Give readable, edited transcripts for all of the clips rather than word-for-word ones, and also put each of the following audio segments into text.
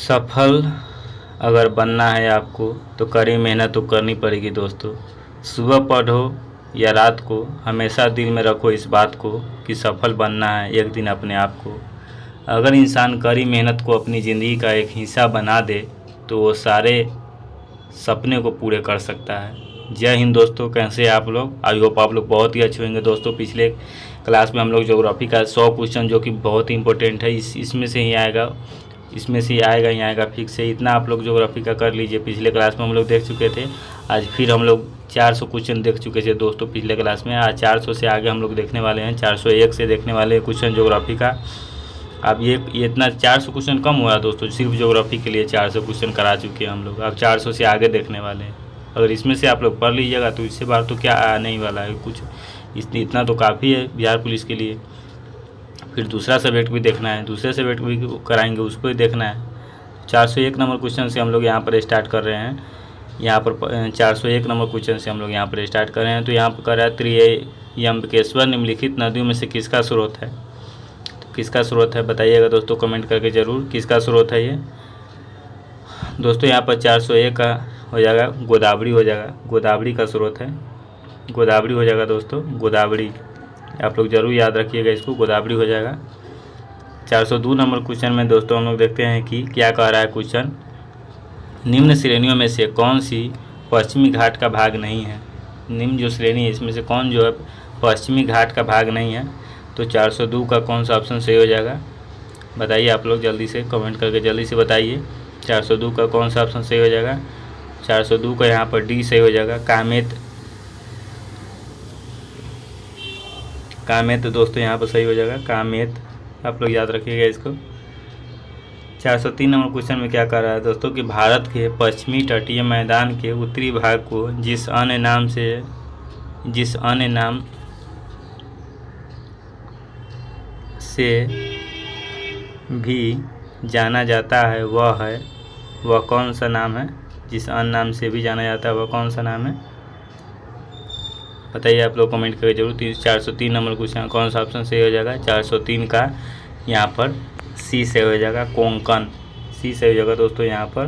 सफल अगर बनना है आपको तो कड़ी मेहनत तो करनी पड़ेगी दोस्तों। सुबह पढ़ो या रात को, हमेशा दिल में रखो इस बात को कि सफल बनना है एक दिन अपने आप को। अगर इंसान कड़ी मेहनत को अपनी ज़िंदगी का एक हिस्सा बना दे तो वो सारे सपने को पूरे कर सकता है। जय हिंद दोस्तों, कैसे आप लोग? आई होप आप लोग बहुत ही अच्छे होंगे दोस्तों। पिछले क्लास में हम लोग ज्योग्राफी का 100 क्वेश्चन जो कि बहुत ही इंपॉर्टेंट है इसमें से ही आएगा, ही आएगा फिक्स है। इतना आप लोग ज्योग्राफी का कर लीजिए। पिछले क्लास में हम लोग देख चुके थे, आज फिर हम लोग 400 क्वेश्चन देख चुके थे दोस्तों पिछले क्लास में। आज 400 से आगे हम लोग देखने वाले हैं, 401 से देखने वाले हैं क्वेश्चन ज्योग्राफी का। अब ये इतना 400 क्वेश्चन कम हुआ दोस्तों, सिर्फ ज्योग्राफी के लिए 400 क्वेश्चन करा चुके हैं हम लोग। अब 400 से आगे देखने वाले हैं। अगर इसमें से आप लोग पढ़ लीजिएगा तो इससे बाहर तो क्या आने ही वाला है कुछ, इतना तो काफ़ी है बिहार पुलिस के लिए। फिर दूसरा सब्जेक्ट भी देखना है, दूसरे सब्जेक्ट भी कराएंगे, उसको भी देखना है। 401 नंबर क्वेश्चन से हम लोग यहाँ पर स्टार्ट कर रहे हैं। यहाँ पर 401 नंबर क्वेश्चन से हम लोग यहाँ पर स्टार्ट कर रहे हैं। तो यहाँ पर कर रहा है त्रियंबकेश्वर निम्नलिखित नदियों में से किसका स्रोत है? तो किसका स्रोत है बताइएगा दोस्तों कमेंट करके ज़रूर, किसका स्रोत है ये दोस्तों। यहाँ पर 401 का हो जाएगा गोदावरी, हो जाएगा गोदावरी का स्रोत है, गोदावरी हो जाएगा दोस्तों, गोदावरी। आप लोग जरूर याद रखिएगा इसको, गोदावरी हो जाएगा। 402 नंबर क्वेश्चन में दोस्तों हम लोग देखते हैं कि क्या कह रहा है क्वेश्चन। निम्न श्रेणियों में से कौन सी पश्चिमी घाट का भाग नहीं है? निम्न जो श्रेणी है इसमें से कौन जो है पश्चिमी घाट का भाग नहीं है? तो 402 का कौन सा ऑप्शन सही हो जाएगा बताइए आप लोग, जल्दी से कमेंट करके जल्दी से बताइए। 402 का कौन सा ऑप्शन सही हो जाएगा? 402 का यहाँ पर डी सही हो जाएगा, कामेत। कामेत दोस्तों यहाँ पर सही हो जाएगा, कामेत। आप लोग याद रखिएगा इसको। 403 नंबर क्वेश्चन में क्या कह रहा है दोस्तों कि भारत के पश्चिमी तटीय मैदान के उत्तरी भाग को जिस अन्य नाम से भी जाना जाता है वह कौन सा नाम है? जिस अन्य नाम से भी जाना जाता है वह कौन सा नाम है बताइए आप लोग कमेंट करके जरूर। 403 नंबर क्वेश्चन कौन सा ऑप्शन सही हो जाएगा? 403 का यहाँ पर सी सही हो जाएगा, कोंकण। सी सही हो जाएगा दोस्तों, यहाँ पर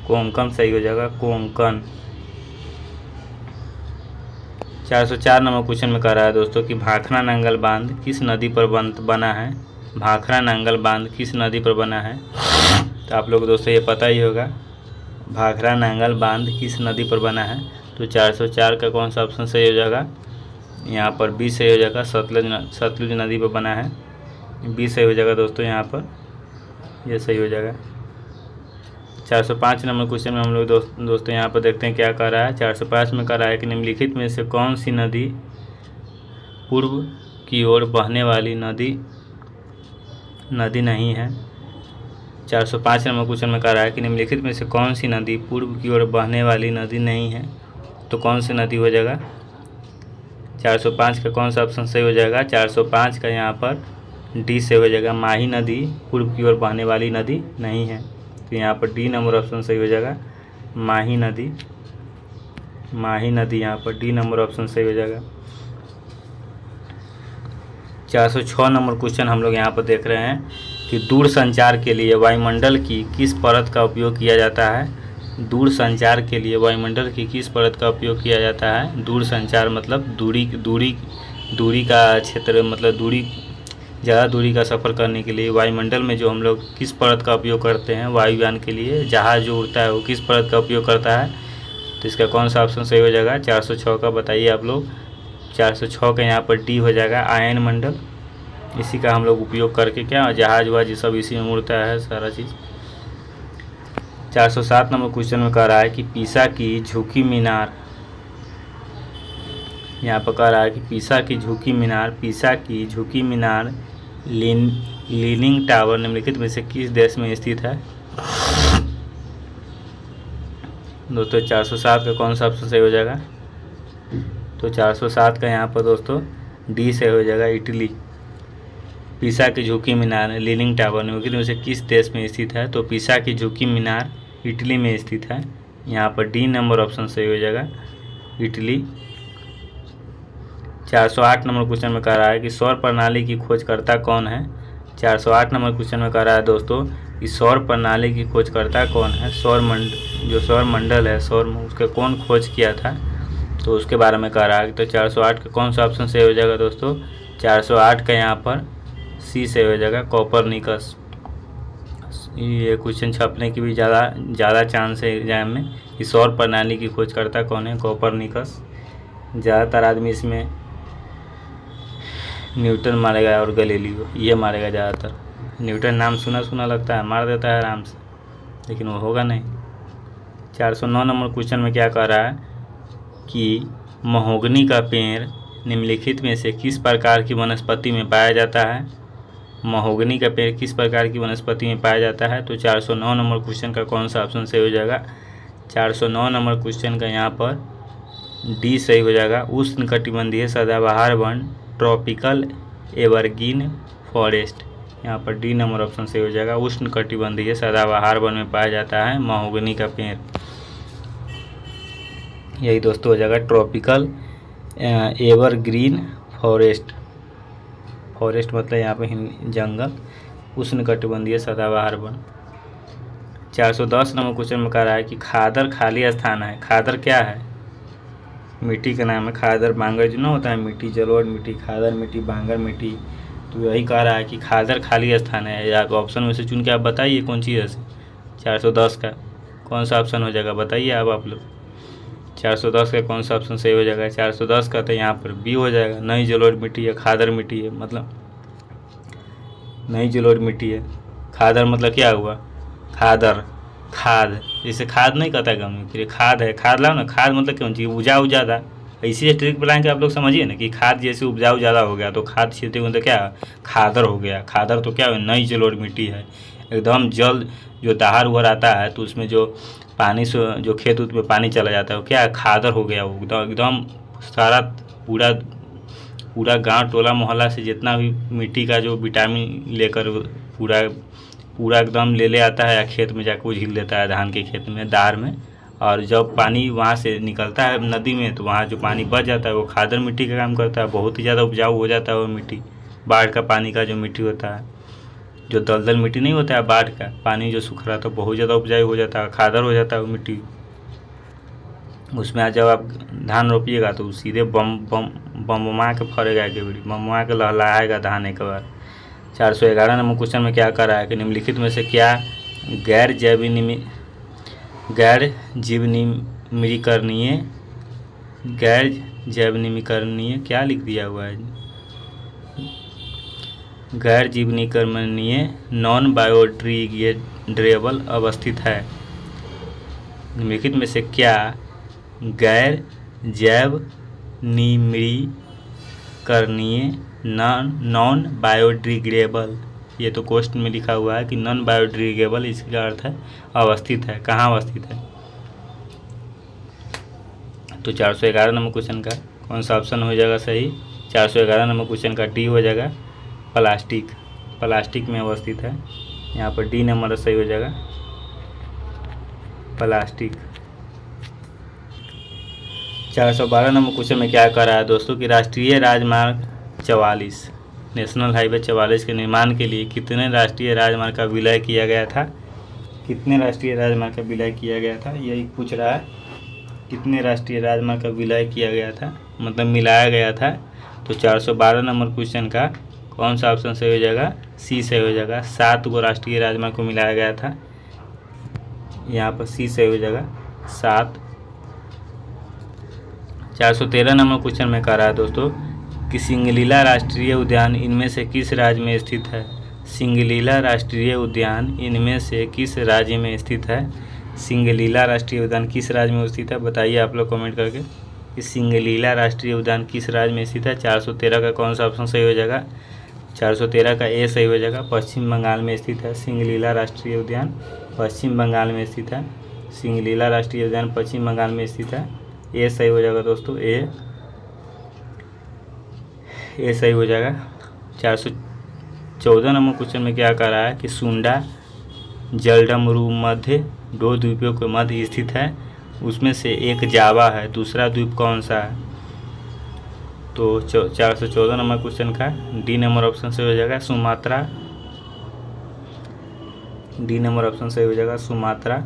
कोंकण सही हो जाएगा, कोंकण। 404 नंबर क्वेश्चन में कह रहा है दोस्तों कि भाखड़ा नांगल बांध किस नदी पर बना है? भाखड़ा नांगल बांध किस नदी पर बना है? तो आप लोग दोस्तों ये पता ही होगा, भाखड़ा नांगल बांध किस नदी पर बना है? तो 404 का कौन सा ऑप्शन सही हो जाएगा? यहाँ पर बी सही हो जाएगा, सतलुज नदी पर बना है, बी सही हो जाएगा दोस्तों, यहाँ पर ये सही हो जाएगा। 405 नंबर क्वेश्चन में हम लोग दोस्तों यहाँ पर देखते हैं क्या कह रहा है। 405 में कह रहा है कि निम्नलिखित में से कौन सी नदी पूर्व की ओर बहने वाली नदी नहीं है? 405 नंबर क्वेश्चन में कह रहा है कि निम्नलिखित में से कौन सी नदी पूर्व की ओर बहने वाली नदी नहीं है? तो कौन सी नदी हो जाएगा? 405 का कौन सा ऑप्शन सही हो जाएगा? 405 का यहाँ पर डी से हो जाएगा, माही नदी पूर्व की ओर बहने वाली नदी नहीं है। तो यहाँ पर डी नंबर ऑप्शन सही हो जाएगा, माही नदी। माही नदी यहाँ पर डी नंबर ऑप्शन सही हो जाएगा। 406 नंबर क्वेश्चन हम लोग यहाँ पर देख रहे हैं कि दूर संचार के लिए वायुमंडल की किस परत का उपयोग किया जाता है? दूर संचार के लिए वायुमंडल की किस परत का उपयोग किया जाता है? दूर संचार मतलब दूरी का क्षेत्र, मतलब ज़्यादा दूरी का सफ़र करने के लिए वायुमंडल में जो हम लोग किस परत का उपयोग करते हैं? वायुयान के लिए जहाज़ जो उड़ता है वो किस परत का उपयोग करता है? तो इसका कौन सा ऑप्शन सही हो जाएगा? 406 का बताइए आप लोग। 406 का यहाँ पर डी हो जाएगा, आयन मंडल। इसी का हम लोग उपयोग करके क्या जहाज वाज सब इसी में उड़ता है सारा चीज़। 407 नंबर क्वेश्चन में कह रहा है कि पीसा की झुकी मीनार, यहाँ पर कह रहा है कि पीसा की झुकी मीनार लीनिंग टावर निम्नलिखित में से किस देश में स्थित है? दोस्तों 407 का कौन सा ऑप्शन सही हो जाएगा? तो 407 का यहाँ पर दोस्तों डी से हो जाएगा, इटली। पीसा की झुकी मीनार लीनिंग टावर निम्नलिखित में से किस देश में स्थित है? तो पीसा की झुकी मीनार इटली में स्थित है, यहाँ पर डी नंबर ऑप्शन सही हो जाएगा, इटली। 408 नंबर क्वेश्चन में कह रहा है कि सौर प्रणाली की खोजकर्ता कौन है? 408 नंबर क्वेश्चन में कह रहा है दोस्तों कि सौर प्रणाली की खोजकर्ता कौन है। जो सौर मंडल है, उसके कौन खोज किया था, तो उसके बारे में कह रहा है। तो 408 का कौन सा ऑप्शन सही हो जाएगा दोस्तों? 408 का यहाँ पर सी सही हो जाएगा, कोपरनिकस। ये क्वेश्चन छपने की भी ज़्यादा चांस है एग्जाम में कि सौर प्रणाली की खोजकर्ता कौन है, कोपरनिकस। ज़्यादातर आदमी इसमें न्यूटन मारेगा और गैलीलियो, ये मारेगा ज़्यादातर। न्यूटन नाम सुना लगता है, मार देता है आराम से, लेकिन वो होगा नहीं। 409 नंबर क्वेश्चन में क्या कह रहा है कि महोगनी का पेड़ निम्नलिखित में से किस प्रकार की वनस्पति में पाया जाता है। महोगनी का पेड़ किस प्रकार की वनस्पति में पाया जाता है? तो 409 नंबर क्वेश्चन का कौन सा ऑप्शन सही हो जाएगा? 409 नंबर क्वेश्चन का यहाँ पर डी सही हो जाएगा, उष्णकटिबंधीय सदाबहार वन, ट्रॉपिकल एवरग्रीन फॉरेस्ट। यहाँ पर डी नंबर ऑप्शन सही हो जाएगा, उष्णकटिबंधीय सदाबहार वन में पाया जाता है महोगनी का पेड़। यही दोस्तों हो जाएगा ट्रॉपिकल एवरग्रीन फॉरेस्ट। फॉरेस्ट मतलब यहाँ पे जंगल, उष्णकटिबंधीय सदाबहार वन। 410 नंबर क्वेश्चन में कह रहा है कि खादर खाली स्थान है। खादर क्या है? मिट्टी का नाम है। खादर बांगर जो ना होता है मिट्टी, जलोढ़ मिट्टी, खादर मिट्टी, बांगर मिट्टी, तो यही कह रहा है कि खादर खाली स्थान है। आप ऑप्शन में से चुन के आप बताइए कौन चीज़ है। 410 का कौन सा ऑप्शन हो जाएगा बताइए आप लोग। 410 का कौन सा ऑप्शन सही हो जाएगा? 410 का तो यहाँ पर बी हो जाएगा, नई जलोढ़ मिट्टी है, खादर मिट्टी है, मतलब नई जलोढ़ मिट्टी है। खादर मतलब क्या हुआ? खादर, खाद, जैसे खाद नहीं कहता गम, फिर खाद है, खाद लाओ ना। खाद मतलब कौन चीज़? उपजाऊ ज़्यादा। इसी ट्रिक बनाए के आप लोग समझिए ना कि खाद जैसे उपजाऊ ज़्यादा हो गया तो खाद छींटे तो क्या खादर हो गया। खादर तो क्या है? नई जलोढ़ मिट्टी है, एकदम जल जो दहाड़ उहर आता है तो उसमें जो पानी से जो खेत उत में पानी चला जाता है वो क्या है? खादर हो गया। वो एकदम सारा पूरा गांव टोला मोहल्ला से जितना भी मिट्टी का जो विटामिन लेकर पूरा एकदम ले आता है या खेत में जाकर वो झील देता है, धान के खेत में, दार में। और जब पानी वहाँ से निकलता है नदी में तो वहाँ जो पानी बच जाता है वो खादर मिट्टी का काम करता है। बहुत ही ज़्यादा उपजाऊ हो जाता है वो मिट्टी। बाढ़ का पानी का जो मिट्टी होता है, जो दलदल मिट्टी नहीं होता है, बाढ़ का पानी जो सूख रहा था बहुत ज़्यादा उपजाऊ हो जाता है, खादर हो जाता है वो मिट्टी। उसमें आज जब आप धान रोपिएगा तो सीधे बम के फरेगा, के बम के लहलाएगा धान एक बार। 411 नंबर क्वेश्चन में क्या कर रहा है कि निम्नलिखित में से क्या गैर जैवनिमीकरणीय क्या लिख दिया हुआ है? गैर जीवनीकरणीय नॉन बायोडिग्रेडेबल अवस्थित है। निम्नलिखित में से क्या गैर जैवनिमीकरणीय नॉन बायोडिग्रेडेबल, ये तो क्वेश्चन में लिखा हुआ है कि नॉन बायोडिग्रेडेबल, इसका अर्थ है अवस्थित है। कहाँ अवस्थित है? तो 411 नंबर क्वेश्चन का कौन सा ऑप्शन हो जाएगा सही? 411 नंबर क्वेश्चन का डी हो जाएगा, प्लास्टिक में अवस्थित है। यहाँ पर डी नंबर सही हो जाएगा, प्लास्टिक। 412 नंबर क्वेश्चन में क्या कर रहा है दोस्तों कि राष्ट्रीय राजमार्ग 44, नेशनल हाईवे 44 के निर्माण के लिए कितने राष्ट्रीय राजमार्ग का विलय किया गया था? कितने राष्ट्रीय राजमार्ग का विलय किया गया था, यही पूछ रहा है। कितने राष्ट्रीय राजमार्ग का विलय किया गया था, मतलब मिलाया गया था। तो 412 नंबर क्वेश्चन का कौन सा ऑप्शन सही हो जाएगा? सी सही हो जाएगा, 7 गो राष्ट्रीय राजमार्ग को मिलाया गया था। यहाँ पर सी सही हो जाएगा, 7। 413 नंबर क्वेश्चन में कह रहा है दोस्तों कि सिंगलीला राष्ट्रीय उद्यान इनमें से किस राज्य में स्थित है? सिंगलीला राष्ट्रीय उद्यान इनमें से किस राज्य में स्थित है? सिंगलीला राष्ट्रीय उद्यान किस राज्य में स्थित है बताइए आप लोग कमेंट करके कि सिंगलीला राष्ट्रीय उद्यान किस राज्य में स्थित है। 413 का कौन सा ऑप्शन सही हो जाएगा? 413 का ए सही हो जाएगा, पश्चिम बंगाल में स्थित है सिंगलीला राष्ट्रीय उद्यान, पश्चिम बंगाल में स्थित है। सिंगलीला राष्ट्रीय उद्यान पश्चिम बंगाल में स्थित है। ए सही हो जाएगा दोस्तों, ए सही हो जाएगा। 414 नंबर क्वेश्चन में क्या कह रहा है कि सुंडा जलडमरू मध्य 2 द्वीपों के मध्य स्थित है, उसमें से एक जावा है, दूसरा द्वीप कौन सा है? तो 414 नंबर क्वेश्चन का डी नंबर ऑप्शन से हो जाएगा, सुमात्रा। डी नंबर ऑप्शन सही हो जाएगा सुमात्रा।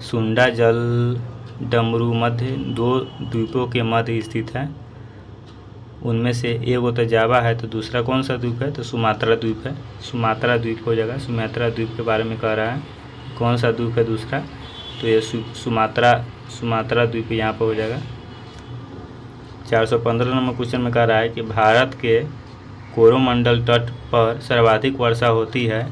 सुंडा जल डमरू मध्य 2 द्वीपों के मध्य स्थित है। उनमें से एक तो जावा है, तो दूसरा कौन सा द्वीप है? तो सुमात्रा द्वीप है। सुमात्रा द्वीप हो जाएगा। सुमात्रा द्वीप के बारे में कह रहा है, कौन सा द्वीप है दूसरा? तो ये सुमात्रा द्वीप यहाँ पर हो जाएगा। 415 नंबर क्वेश्चन में कह रहा है कि भारत के कोरोमंडल तट पर सर्वाधिक वर्षा होती है।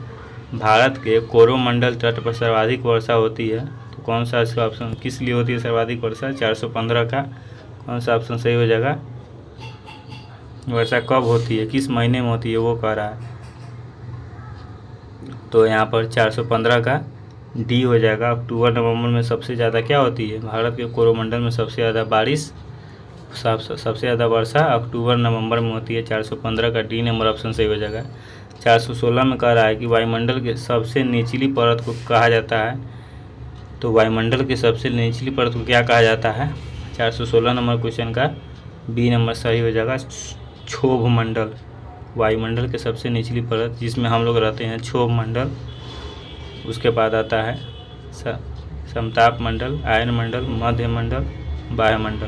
भारत के कोरोमंडल तट पर सर्वाधिक वर्षा होती है, तो कौन सा इसका ऑप्शन किस लिए होती है सर्वाधिक वर्षा? 415 का कौन सा ऑप्शन सही हो जाएगा? वर्षा कब होती है, किस महीने में होती है, वो कह रहा है। तो यहाँ पर 415 का डी हो जाएगा। अक्टूबर नवंबर में सबसे ज़्यादा क्या होती है? भारत के कोरोमंडल में सबसे ज़्यादा बारिश, सबसे ज़्यादा वर्षा अक्टूबर नवंबर में होती है। 415 का डी नंबर ऑप्शन सही हो जाएगा। 416 में कह रहा है कि वायुमंडल के सबसे निचली परत को कहा जाता है। तो वायुमंडल के सबसे निचली परत को क्या कहा जाता है? 416 नंबर क्वेश्चन का बी नंबर सही हो जाएगा, क्षोभ मंडल। वायुमंडल के सबसे निचली परत जिसमें हम लोग रहते हैं, क्षोभ मंडल। उसके बाद आता है समताप मंडल, आयन मंडल, मध्य मंडल, वायुमंडल।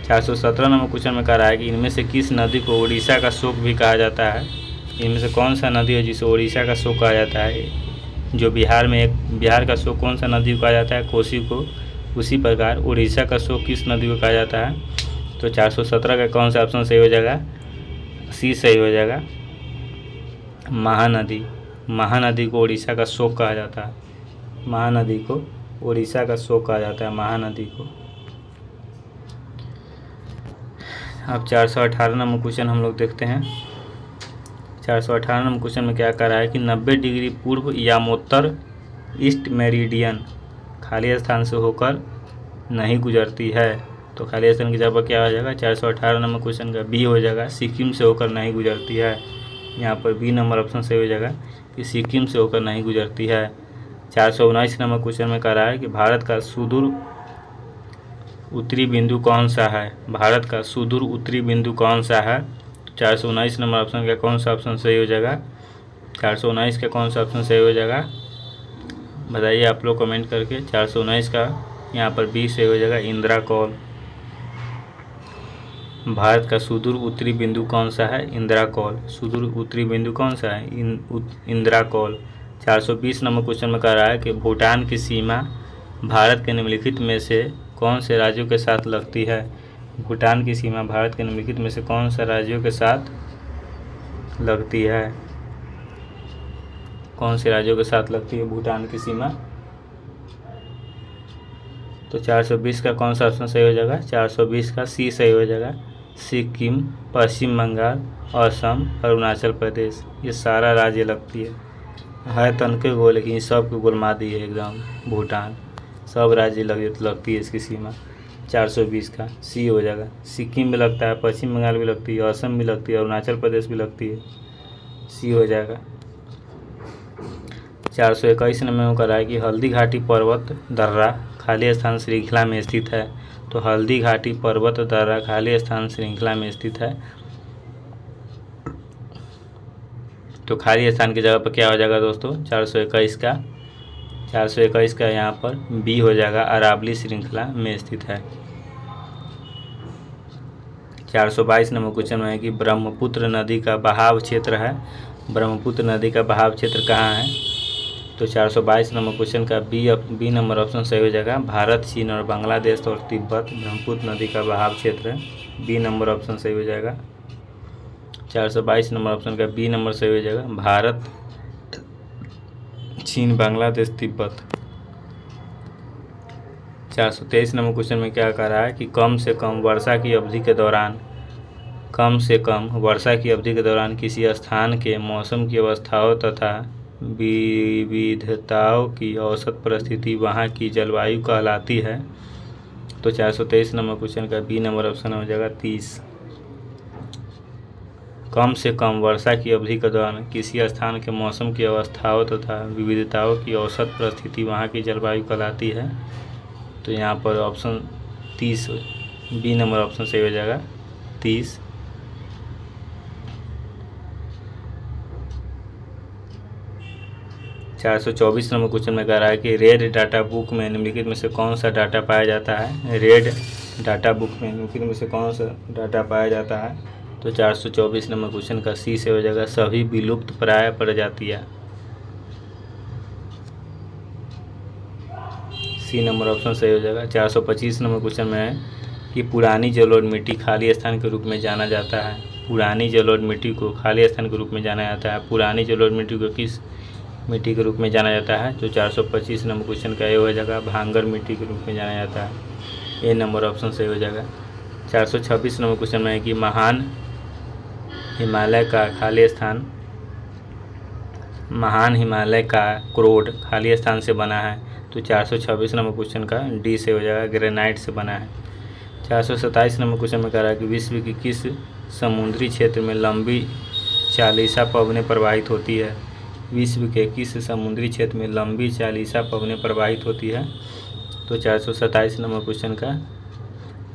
417 नंबर क्वेश्चन में कह रहा है कि इनमें से किस नदी को उड़ीसा का शोक भी कहा जाता है? इनमें से कौन सा नदी है जिसे उड़ीसा का शोक कहा जाता है? जो बिहार का शोक कौन सा नदी को कहा जाता है? कोसी को। उसी प्रकार उड़ीसा का शोक किस नदी को कहा जाता है? तो 417 का कौन सा ऑप्शन सही हो जाएगा? सी सही हो जाएगा, महानदी। महानदी को उड़ीसा का शोक कहा जाता है। महानदी को उड़ीसा का शोक कहा जाता है, महानदी को। अब 418 नंबर क्वेश्चन हम लोग देखते हैं। 418 नंबर क्वेश्चन में क्या कह रहा है कि 90 डिग्री पूर्व यामोत्तर ईस्ट मेरिडियन खाली स्थान से होकर नहीं गुजरती है। तो खाली स्थान की जगह पर क्या हो जाएगा? 418 नंबर क्वेश्चन का बी हो जाएगा, सिक्किम से होकर नहीं गुजरती है। यहाँ पर बी नंबर ऑप्शन सही हो जाएगा कि सिक्किम से होकर नहीं गुजरती है। 419 नंबर क्वेश्चन में कह रहा है कि भारत का सुदूर उत्तरी बिंदु कौन सा है? भारत का सुदूर उत्तरी बिंदु कौन सा है? 419 नंबर ऑप्शन का कौन सा ऑप्शन सही हो जाएगा? 419 का कौन सा ऑप्शन सही हो जाएगा, बताइए आप लोग कमेंट करके। 419 का यहाँ पर बी सही हो जाएगा, इंदिरा कौल। भारत का सुदूर उत्तरी बिंदु कौन सा है? इंदिरा कौल। सुदूर उत्तरी बिंदु कौन सा है? इंदिरा कौल। 420 नंबर क्वेश्चन में कह रहा है कि भूटान की सीमा भारत के निम्नलिखित में से कौन से राज्यों के साथ लगती है? भूटान की सीमा भारत के निम्नलिखित में से कौन सा राज्यों के साथ लगती है? कौन से राज्यों के साथ लगती है भूटान की सीमा? तो 420 का कौन सा ऑप्शन सही हो जाएगा? 420 का सी सही हो जाएगा, सिक्किम, पश्चिम बंगाल, असम, अरुणाचल प्रदेश। ये सारा राज्य लगती है तनके गोल, लेकिन सब को गोलमा दी है एकदम। भूटान सब राज्य लगती है इसकी सीमा। 420 का सी हो जाएगा, सिक्किम भी लगता है, पश्चिम बंगाल भी लगती है, असम भी लगती है, अरुणाचल प्रदेश भी लगती है, सी हो जाएगा। 421 नंबर में कह रहा है कि हल्दी घाटी पर्वत दर्रा खाली स्थान श्रृंखला में स्थित है। तो हल्दी घाटी पर्वत दर्रा खाली स्थान श्रृंखला में स्थित है। तो खाली स्थान की जगह पर क्या हो जाएगा दोस्तों? 421 का यहाँ पर बी हो जाएगा, अरावली श्रृंखला में स्थित है। 422 नंबर क्वेश्चन में है कि ब्रह्मपुत्र नदी का बहाव क्षेत्र है। ब्रह्मपुत्र नदी का बहाव क्षेत्र कहाँ है? तो 422 नंबर क्वेश्चन का बी नंबर ऑप्शन सही हो जाएगा, भारत, चीन और बांग्लादेश और तिब्बत ब्रह्मपुत्र नदी का बहाव क्षेत्र है। बी नंबर ऑप्शन सही हो जाएगा। 422 नंबर ऑप्शन का बी नंबर सही हो जाएगा, भारत, चीन, बांग्लादेश, तिब्बत। 423 नंबर क्वेश्चन में क्या कह रहा है कि कम से कम वर्षा की अवधि के दौरान किसी स्थान के मौसम की अवस्थाओं तथा विविधताओं की औसत परिस्थिति वहाँ की जलवायु कहलाती है। तो 423 नंबर क्वेश्चन का बी नंबर ऑप्शन हो जाएगा 30। कम से कम वर्षा की अवधि के दौरान किसी स्थान के मौसम की अवस्थाओं तथा विविधताओं की औसत परिस्थिति वहाँ की जलवायु कहलाती है। तो यहाँ पर ऑप्शन 30 बी नंबर ऑप्शन सही हो जाएगा, 30। 424 नंबर क्वेश्चन में कह रहा है कि रेड डाटा बुक में निम्नलिखित में से कौन सा डाटा पाया जाता है। रेड डाटा बुक में निम्नलिखित में से कौन सा डाटा पाया जाता है। तो 424 नंबर क्वेश्चन का सी से हो जाएगा सभी विलुप्त प्राय प्रजातियाँ। सी नंबर ऑप्शन सही हो जाएगा। 425 नंबर क्वेश्चन में है कि पुरानी जलोढ़ मिट्टी खाली स्थान के रूप में जाना जाता है। पुरानी जलोढ़ मिट्टी को खाली स्थान के रूप में जाना जाता है। पुरानी जलोढ़ मिट्टी को किस मिट्टी के रूप में जाना जाता है। तो 425 नंबर क्वेश्चन का ये हो जाएगा भांगर मिट्टी के रूप में जाना जाता है। ए नंबर ऑप्शन सही हो जाएगा। 426 नंबर क्वेश्चन में है कि महान हिमालय का खाली स्थान, महान हिमालय का क्रोड खाली स्थान से बना है। तो 426 नंबर क्वेश्चन का डी से हो जाएगा ग्रेनाइट से बना है। 427 नंबर क्वेश्चन में कह रहा है कि विश्व की किस समुद्री क्षेत्र में लंबी चालीसा पवनें प्रवाहित होती है। विश्व के किस समुद्री क्षेत्र में लंबी चालीसा पवनें प्रवाहित होती है। तो 427 नंबर क्वेश्चन का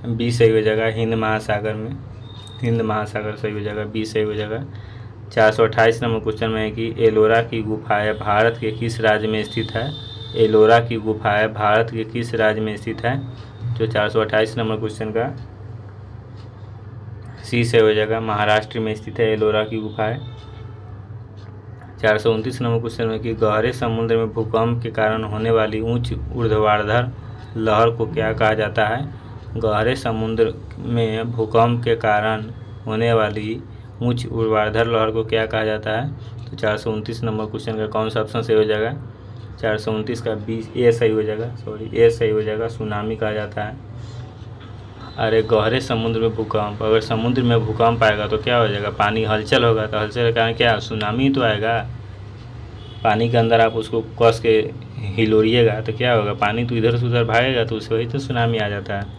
बी सही हो जाएगा हिंद महासागर में, हिंद महासागर सही हो जाएगा, बी सही हो जाएगा। 428 नंबर क्वेश्चन में है कि एलोरा की गुफाएं भारत के किस राज्य में स्थित है। एलोरा की गुफाएं भारत के किस राज्य में स्थित है। तो 428 नंबर क्वेश्चन का सी से हो जाएगा महाराष्ट्र में स्थित है एलोरा की गुफाएं। 429 नंबर क्वेश्चन में कि गहरे समुद्र में भूकंप के कारण होने वाली उच्च ऊर्ध्वाधर लहर को क्या कहा जाता है। गहरे समुद्र में भूकंप के कारण होने वाली उच्च ऊर्ध्वाधर लहर को क्या कहा जाता है। तो 429 नंबर क्वेश्चन का कौन सा ऑप्शन सही हो जाएगा। 429 का बी ए सही हो जाएगा, ए सही हो जाएगा, सुनामी कहा जाता है। अरे गहरे समुद्र में भूकंप, अगर समुद्र में भूकंप आएगा तो क्या हो जाएगा, पानी हलचल होगा, तो हलचल के कारण क्या सुनामी तो आएगा। पानी के अंदर आप उसको कस के हिलोरिएगा तो क्या होगा, पानी तो इधर से उधर भागेगा, तो उससे वही तो सुनामी आ जाता है।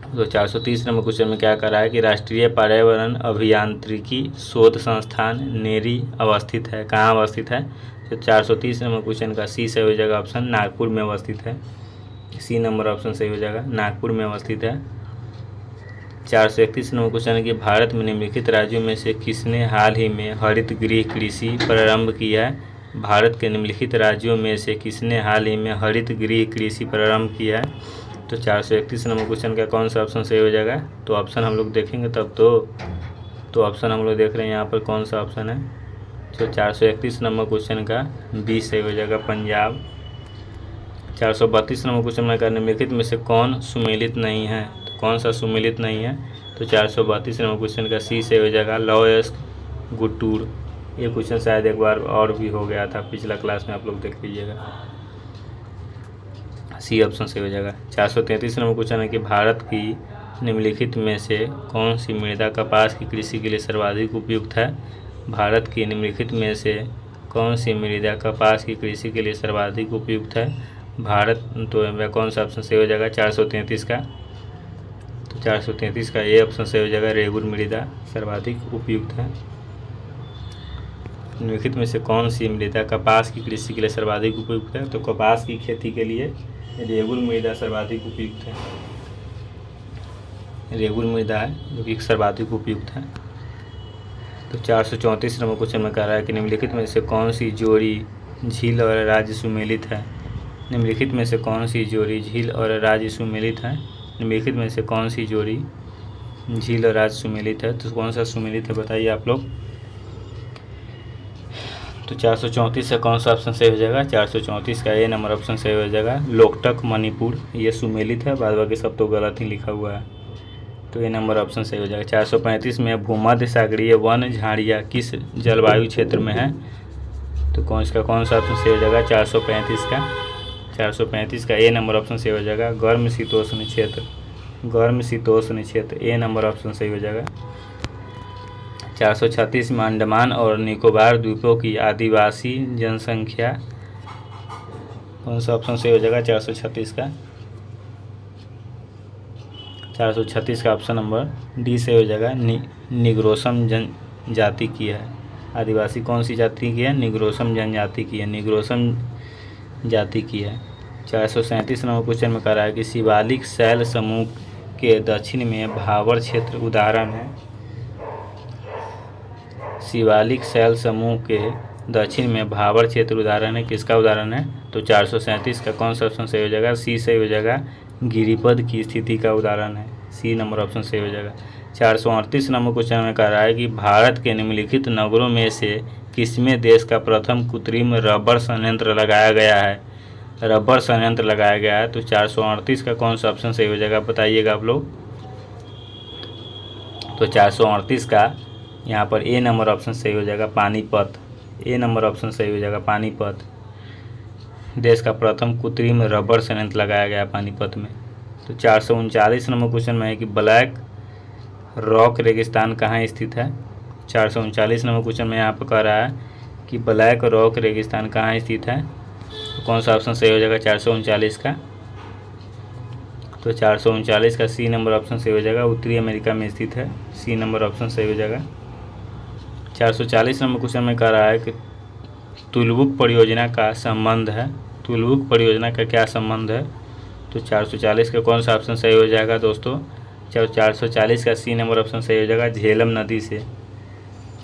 तो 430 नंबर क्वेश्चन में क्या कर रहा है कि राष्ट्रीय पर्यावरण अभियांत्रिकी शोध संस्थान नेरी अवस्थित है, कहाँ अवस्थित है। तो 430 नंबर क्वेश्चन का सी सही हो जाएगा ऑप्शन नागपुर में अवस्थित है। सी नंबर ऑप्शन सही हो जाएगा, नागपुर में अवस्थित है। 431 नंबर क्वेश्चन है कि भारत में निम्नलिखित राज्यों में से किसने हाल ही में हरित गृह कृषि प्रारंभ किया है। भारत के निम्नलिखित राज्यों में से किसने हाल ही में हरित गृह कृषि प्रारंभ किया है। तो 431 नंबर क्वेश्चन का कौन सा ऑप्शन सही हो जाएगा। तो ऑप्शन हम लोग देखेंगे तब तो ऑप्शन हम लोग देख रहे हैं यहाँ पर कौन सा ऑप्शन है। तो 431 नंबर क्वेश्चन का बी सही हो जाएगा पंजाब। 432 नंबर क्वेश्चन में निम्नलिखित में से कौन सुमेलित नहीं है। तो कौन सा सुमेलित नहीं है। तो 432 नंबर क्वेश्चन का सी से हो जाएगा लॉयस्क गुटूर। ये क्वेश्चन शायद एक बार और भी हो गया था पिछला क्लास में, आप लोग देख लीजिएगा। सी ऑप्शन सही हो जाएगा। 433 नंबर क्वेश्चन है कि भारत की निम्नलिखित में से कौन सी मृदा कपास की कृषि के लिए सर्वाधिक उपयुक्त है। भारत की निम्नलिखित में से कौन सी मृदा कपास की कृषि के लिए सर्वाधिक उपयुक्त है। भारत तो कौन सा ऑप्शन सही हो जाएगा 433 का। तो 433 का ये ऑप्शन सही हो जाएगा रेगुर मृदा सर्वाधिक उपयुक्त है। निम्नलिखित में से कौन सी मृदा कपास की कृषि के लिए सर्वाधिक उपयुक्त है। तो कपास की खेती के लिए रेगुर मृदा सर्वाधिक उपयुक्त है, रेगुर मृदा है जो कि सर्वाधिक उपयुक्त है। तो 434 नंबर क्वेश्चन में कह रहा है कि निम्नलिखित में से कौन सी जोड़ी झील और राज्य सुमेलित है। निम्नलिखित में से कौन सी जोड़ी झील और राज्य सुमेलित है। निम्नलिखित में से कौन सी जोड़ी झील और राज्य सुमेलित है। तो कौन सा सुमेलित है बताइए आप लोग। तो 434 से कौन सा ऑप्शन सही हो जाएगा। 434 का ए नंबर ऑप्शन सही हो जाएगा लोकटक मणिपुर, ये सुमेलित है, बाद बाकी सब तो गलत ही लिखा हुआ है। तो ए नंबर ऑप्शन सही हो जाएगा। 435 में भूमध्य सागरीय वन झाड़ियाँ किस जलवायु क्षेत्र में है। तो कौन सा ऑप्शन सही हो जाएगा 435 का। 435 का ए नंबर ऑप्शन सही हो जाएगा गर्म शीतोष्ण क्षेत्र, गर्म शीतोष्ण क्षेत्र, ए नंबर ऑप्शन सही हो जाएगा। 436 में अंडमान और निकोबार द्वीपों की आदिवासी जनसंख्या, कौन सा ऑप्शन सही हो जाएगा 436 का। 436 का ऑप्शन नंबर डी से हो जाएगा निग्रोसम जनजाति की है। आदिवासी कौन सी जाति की है, निग्रोसम जनजाति की है, निग्रोसम जाति की है। 437 नंबर क्वेश्चन में कह रहा है कि शिवालिक शैल समूह के दक्षिण में भावर क्षेत्र उदाहरण है। शिवालिक शैल समूह के दक्षिण में भाबर क्षेत्र उदाहरण है, किसका उदाहरण है? तो 437 का कौन सा ऑप्शन सही हो जाएगा? सी सही हो जाएगा, गिरिपद की स्थिति का उदाहरण है, सी नंबर ऑप्शन सही हो जाएगा। 438 नंबर क्वेश्चन में कह रहा है कि भारत के निम्नलिखित नगरों में से किसमें देश का प्रथम कृत्रिम रबर संयंत्र लगाया गया है? रबर संयंत्र लगाया गया है, तो 438 का कौन सा ऑप्शन सही हो जाएगा बताइएगा आप लोग। तो 438 का यहाँ पर ए नंबर ऑप्शन सही हो जाएगा, पानीपत। ए नंबर ऑप्शन सही हो जाएगा, पानीपत। देश का प्रथम कृत्रिम रबर संयंत्र लगाया गया पानीपत में। तो 439 नंबर क्वेश्चन में है कि ब्लैक रॉक रेगिस्तान कहाँ स्थित है? 439 नंबर क्वेश्चन में यहाँ पर कह रहा है कि ब्लैक रॉक रेगिस्तान कहाँ स्थित है, तो कौन सा ऑप्शन सही हो जाएगा 439 का? तो 439 का सी नंबर ऑप्शन सही हो जाएगा, उत्तरी अमेरिका में स्थित है, सी नंबर ऑप्शन सही हो जाएगा। 440 नंबर क्वेश्चन में कह रहा है कि तुलबुक परियोजना का संबंध है, तुलबुक परियोजना का क्या संबंध है? तो 440 का कौन सा ऑप्शन सही हो जाएगा दोस्तों? 440 का सी नंबर ऑप्शन सही हो जाएगा, झेलम नदी से।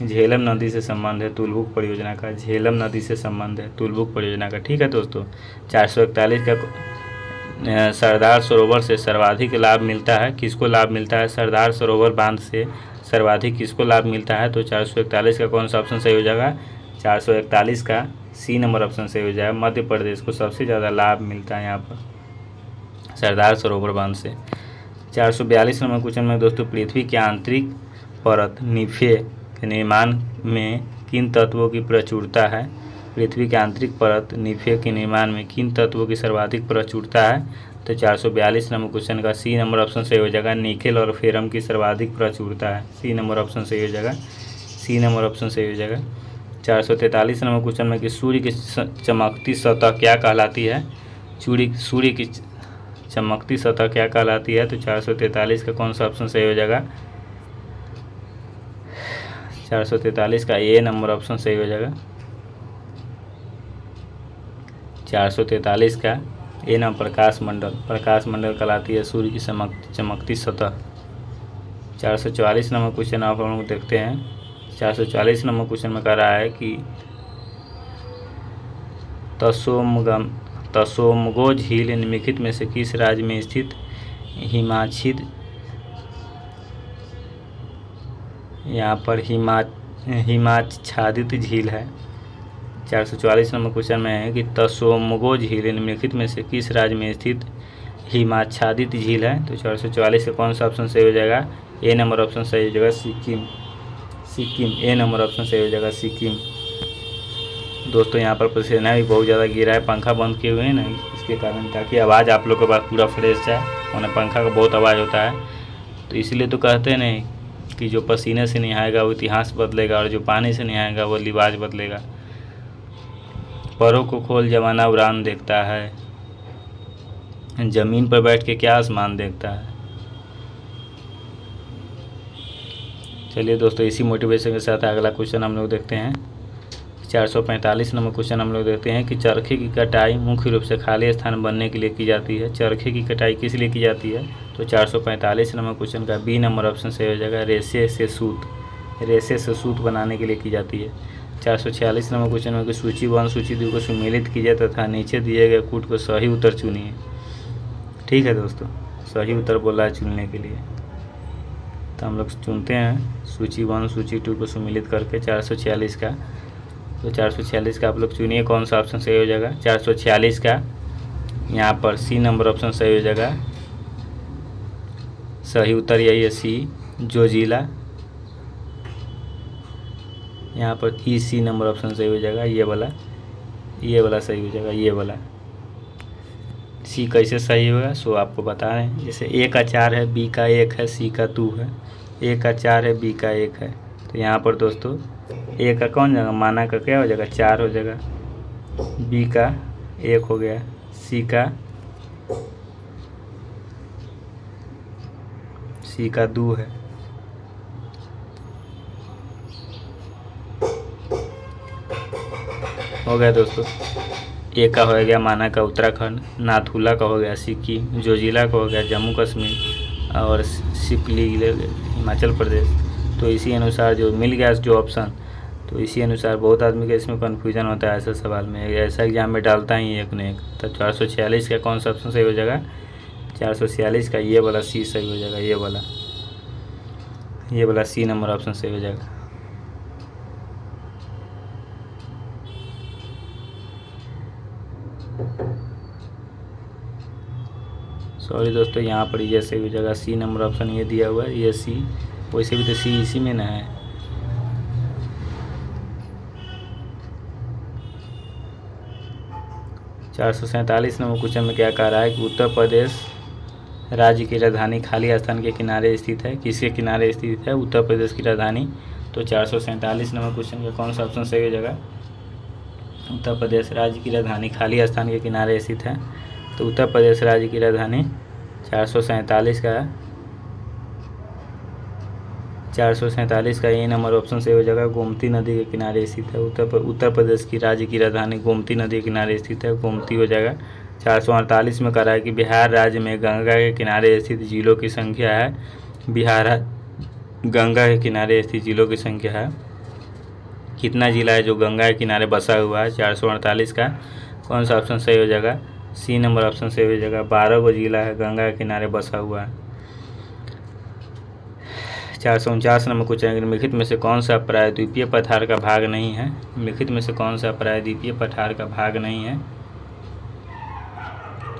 झेलम नदी से संबंध है तुलबुक परियोजना का, झेलम नदी से संबंध है तुलबुक परियोजना का। ठीक है दोस्तों। 441 का सरदार सरोवर से सर्वाधिक लाभ मिलता है, किसको लाभ मिलता है? सरदार सरोवर बांध से सर्वाधिक किसको लाभ मिलता है? तो 441 का कौन सा ऑप्शन सही हो जाएगा? 441 का सी नंबर ऑप्शन सही हो जाएगा, मध्य प्रदेश को सबसे ज़्यादा लाभ मिलता है यहाँ पर सरदार सरोवर बांध से। 442 नंबर क्वेश्चन में दोस्तों, पृथ्वी की आंतरिक परत निफे के निर्माण में किन तत्वों की प्रचुरता है? पृथ्वी की आंतरिक परत निफे के निर्माण में किन तत्वों की सर्वाधिक प्रचुरता है? तो 442 नंबर क्वेश्चन का सी नंबर ऑप्शन सही हो जाएगा, निकेल और फेरम की सर्वाधिक प्रचुरता है, सी नंबर ऑप्शन सही हो जाएगा, सी नंबर ऑप्शन सही हो जाएगा। 443 नंबर क्वेश्चन में कि सूर्य की चमकती सतह क्या कहलाती है? सूर्य की चमकती सतह क्या कहलाती है? तो 443 का कौन सा ऑप्शन सही हो जाएगा? 443 का ए नंबर ऑप्शन सही हो जाएगा। 443 का ए नाम प्रकाश मंडल कहलाती है सूर्य की चमकती सतह। 444 नंबर क्वेश्चन आप लोग देखते हैं। 444 नंबर क्वेश्चन में कह रहा है कि तसोमगो झील निम्नलिखित में से किस राज्य में स्थित यहाँ पर हिमाच्छादित झील है? 444 नंबर क्वेश्चन में है कि तसोमगो झील निम्नलिखित में से किस राज्य में स्थित हिमाच्छादित झील है? तो 444 का कौन सा ऑप्शन सही हो जाएगा? ए नंबर ऑप्शन सही हो जाएगा, सिक्किम। ए नंबर ऑप्शन सही हो जाएगा, सिक्किम। दोस्तों यहाँ पर पसीना भी बहुत ज़्यादा गिरा है, पंखा बंद किए हुए हैं ना, इसके कारण, ताकि आवाज़ आप लोग के पास पूरा फ्रेश जाए, वरना पंखा का बहुत आवाज़ होता है। तो इसलिए तो कहते हैं नहीं कि जो पसीने से नहाएगा वो इतिहास बदलेगा, और जो पानी से नहाएगा वो लिबास बदलेगा। परों को खोल जमाना उड़ान देखता है, ज़मीन पर बैठ के क्या आसमान देखता है। चलिए दोस्तों, इसी मोटिवेशन के साथ अगला क्वेश्चन हम लोग देखते हैं। 445 नंबर क्वेश्चन हम लोग देखते हैं कि चरखे की कटाई मुख्य रूप से खाली स्थान बनने के लिए की जाती है। चरखे की कटाई किस लिए की जाती है? तो 445 नंबर क्वेश्चन का बी नंबर ऑप्शन सही हो जाएगा, रेशे से सूत बनाने के लिए की जाती है। 446 नंबर क्वेश्चन में सूची 1 सूची 2 को सुमेलित कीजिए तथा नीचे दिए गए कूट को सही उत्तर चुनिए। ठीक है दोस्तों, सही उत्तर बोला है चुनने के लिए, तो हम लोग चुनते हैं सूची 1 सूची 2 को सुमेलित करके 446 का। तो 446 का आप लोग चुनिए कौन सा ऑप्शन सही हो जाएगा। 446 का यहाँ पर सी नंबर ऑप्शन सही हो जाएगा, सही उत्तर यही है सी, जोजिला। यहाँ पर ई सी नंबर ऑप्शन सही हो जाएगा, ये वाला सही हो जाएगा, ये वाला। सी कैसे सही होगा सो आपको बता रहे हैं। जैसे ए का 4 है, बी का 1 है, सी का 2 है। ए का 4 है, बी का 1 है, तो यहाँ पर दोस्तों ए का कौन जाएगा, माना का क्या हो जाएगा, 4 हो जाएगा, बी का 1 हो गया, सी का 2 है। हो गया दोस्तों। ए का हो गया माना का उत्तराखंड, नाथुला का हो गया सिक्किम, जोजिला का हो गया जम्मू कश्मीर, और सिपली हिमाचल प्रदेश। तो इसी अनुसार जो मिल गया जो ऑप्शन, तो इसी अनुसार बहुत आदमी का इसमें कन्फ्यूजन होता है ऐसा सवाल में, ऐसा एग्जाम में डालता ही एक न एक। तो 446 का कौन सा ऑप्शन सही हो जाएगा? 446 का ये वाला सी सही हो जाएगा, ये वाला सी नंबर ऑप्शन सही हो जाएगा। सॉरी दोस्तों, यहाँ पर ये सही हो जाएगा, सी नंबर ऑप्शन ये दिया हुआ है, ये सी। वैसे भी तो सी इसी में ना है। 447 नंबर क्वेश्चन में क्या कह रहा है कि उत्तर प्रदेश राज्य की राजधानी खाली स्थान के किनारे स्थित है। किसके किनारे स्थित है? उत्तर प्रदेश की राजधानी। तो 447 नंबर क्वेश्चन का कौन सा ऑप्शन सही हो जाएगा? उत्तर प्रदेश राज्य की राजधानी खाली स्थान के किनारे स्थित है। तो उत्तर प्रदेश राज्य की राजधानी 447 का ए नंबर ऑप्शन सही हो जाएगा, गोमती नदी के किनारे स्थित है। उत्तर प्रदेश की राज्य की राजधानी गोमती नदी के किनारे स्थित है, गोमती हो जाएगा। 448 में कह रहा है कि बिहार राज्य में गंगा के किनारे स्थित जिलों की संख्या है। बिहार गंगा के किनारे स्थित जिलों की संख्या है। कितना जिला है जो गंगा के किनारे बसा हुआ है? 448 का कौन सा ऑप्शन सही हो जाएगा? सी नंबर ऑप्शन सही हो जाएगा, 12 गो जिला है गंगा के किनारे बसा हुआ है। 449 नंबर क्वेश्चन, निम्नलिखित में से कौन सा प्रायद्वीपीय पठार का भाग नहीं है? निम्नलिखित में से कौन सा प्रायद्वीपीय पठार का भाग नहीं है?